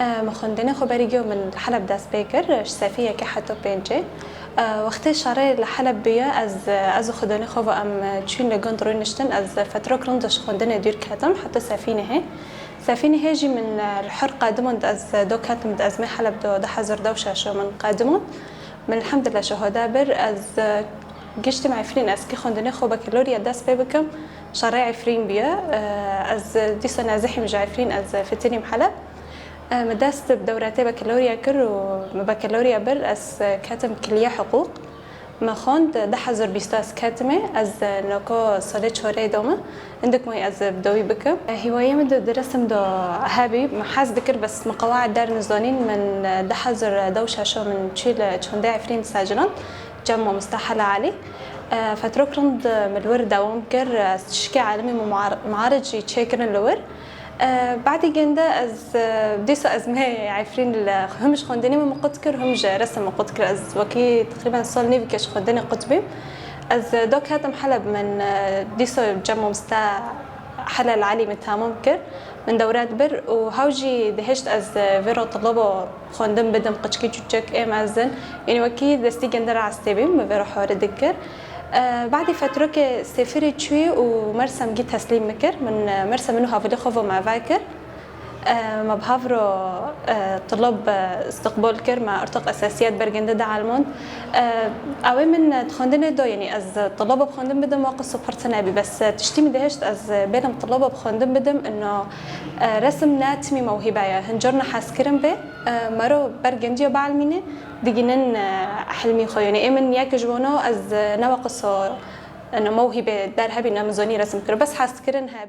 مخندنا خبري جو من حلب داس بيكر شسافية كحتو بينجي وقتی شارع لحلب بیا از خدانه خواب چون لگان دروی نشتن از فترة کندش خندنا دیر کتم حتی سفینه هجی من الحر قادمون از دو کتم از می حلب ده حزر دوشه شو من قادمون من الحمد لله شهدا بر از گشت معفرین از کی خندنا خواب کلوری دست بکم شارع عفرین بیا از دیس نازحی مجعفرین از فتنی محلب مدرست بدوراتي بكالوريا كر وبكالوريا بر أس كاتم كلية حقوق ما خوند ده حزر بيستاس كاتمه از نكو سالة شهري دوما عندك ما از بدوي بك هواية مد درسم دو هابي محاز ذكر بس مقواعد دار نزانين من ده حزر دوشة شو من تشيل شهندي عفرين ساجنان جمع مستحلة علي فترة كرند من الورد دوام كر تشكي عالمي معارض يتشكرن الور بعد جنده از بديسو از ما عارفين همش خندني من قطكر همش رسم قطكر از وكي تقريبا صار نيفكش خندني قطبي از دوك هاتم حلب من ديسو جمع مستا حلل علي من تمام كر من دورات بر وهاوجي دهشت از فيرو طلبه خندم بدم قشكي جوجك مازن يعني وكي دستي جندر عستبي ما فيرو حوار دكر بعد فترة كسافرت شوي ومرسم جيت تسليم مكر من مرسم منه هافلي خوفو مع فاكر ما بهافرو طلاب استقبال كر مع ارتق اساسيات برجنده ده علمون اوي من تخندن دو يعني از طلابه بخندن بدم واقع سوبر تنابي بس تشتي مدهشت از بينهم طلابه بخندن بدم انه رسم ناتمي موهبه هنجرنا حاسكرم به مرو برجنديو بعلمينه ديجنن حلمي خو يعني من ياك جوانو از نواقص انه موهبه دار هبي نمزوني رسم كر بس حاسكرن هبي